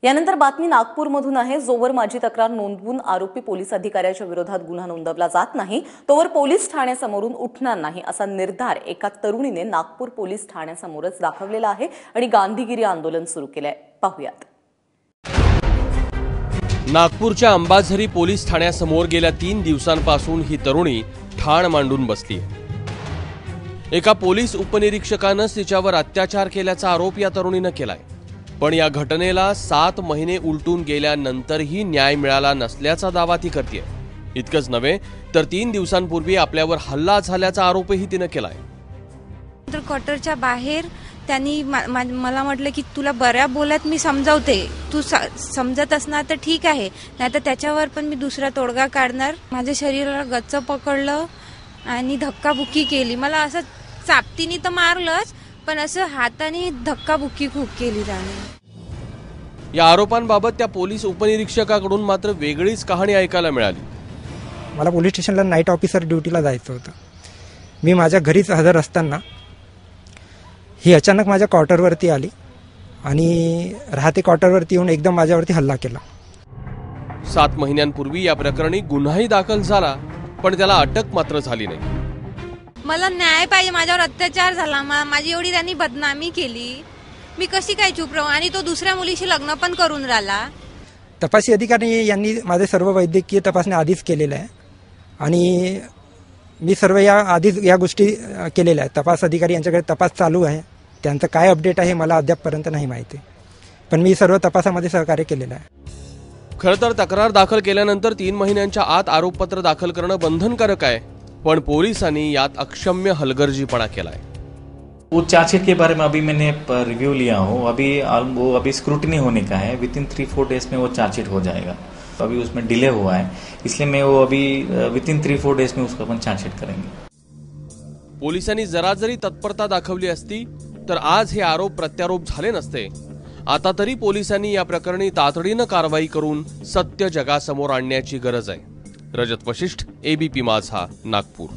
यानंतर बातमी नागपूरमधून आहे। जोवर माझी तक्रार नोंदवून आरोपी पोलीस अधिकाऱ्याच्या विरोधात गुन्हा नोंदवला जात नाही तोवर पोलीस ठाण्यासमोरून उठणार नाही असा निर्धार एका तरुणीने नागपूर पोलीस ठाण्यासमोरच दाखवलेला आहे आणि गांधीगिरी आंदोलन सुरू केलंय। पाहूयात। नागपूरच्या अंबाझरी पोलीस ठाण्यासमोर गेल्या 3 दिवसांपासून ही तरुणी ठाण मांडून बसली आहे। एका पोलीस उपनिरीक्षकाने तिच्यावर अत्याचार केल्याचा आरोप या तरुणीने केलाय। पण या घटनेला 7 महिने उलटून गेल्यानंतरही न्याय मिळाला नसल्याचा दावा ती करते। इतकंच नव्हे तर 3 दिवसांपूर्वी आपल्यावर हल्ला झाल्याचा आरोपही तिने केलाय। तर क्वार्टरच्या बाहेर त्यांनी मला म्हटलं की तुला बऱ्या बोलत मी समजावते, तू समजत असणार तर ठीक आहे, नाहीतर त्याच्यावर पण मी दुसरा तोडगा काढणार। माझ्या शरीराला गच्च पकडलं आणि धक्काबुक्की केली। मला असं चापटीने तर मारलंच, पण असं हाताने धक्काबुक्की खूप केली त्याने। या आरोपांबाबत त्या पोलीस उपनिरीक्षकाकडून मात्र वेगळीच कहाणी ऐकायला मिळाली। मला पोलीस स्टेशनला नाईट ऑफिसर ड्युटीला जायचं होतं। मी माझ्या घरीच हजर असताना ही अचानक माझ्या क्वार्टरवरती आली आणि राहते क्वार्टरवरती येऊन एकदम माझ्यावरती हल्ला केला। 7 महिन्यांपूर्वी या प्रकरणी गुन्हाही दाखल झाला, पण त्याला अटक मात्र झाली नाही। मला न्याय पाहिजे, माझ्यावर अत्याचार झाला, माझी एवढी त्यांनी बदनामी केली, मी कशी काय चूप राहू? आणि तो दुसऱ्या मुलीशी लग्न पण करून राहिला। तपासी अधिकारी यांनी माझे सर्व वैद्यकीय तपासणी आधीच केलेल्या आहे आणि मी सर्व आधीच या गोष्टी केलेल्या आहेत। तपास अधिकारी यांच्याकडे तपास चालू आहे, त्यांचं काय अपडेट आहे मला अद्यापपर्यंत नाही माहिती, पण मी सर्व तपासामध्ये सहकार्य केलेलं आहे। खरं तर तक्रार दाखल केल्यानंतर 3 महिन्यांच्या आत आरोपपत्र दाखल करणं बंधनकारक आहे, पण पोलिसांनी यात अक्षम्य हलगर्जीपणा केलाय। वो चार्जशीट के बारे में अभी मैंने रिव्यू लिया हो, वो अभी स्क्रूटिनी होने का है। विद इन 3-4 डेज में वो चार्जशीट हो जाएगा। अभी उसमें डिले हुआ है, इसलिए मैं वो अभी विद इन 3-4 डेज में उसका अपन चार्जशीट करेंगे। पोलिसांनी जरा जरी तत्परता दाखवली असती तर आज हे आरोप प्रत्यारोप झाले नसते। आता तरी पोलिसांनी या प्रकरणी तातडीनं कारवाई करून सत्य जगासमोर आणण्याची गरज आहे। रजत वशिष्ठ, ABP माझा, नागपूर।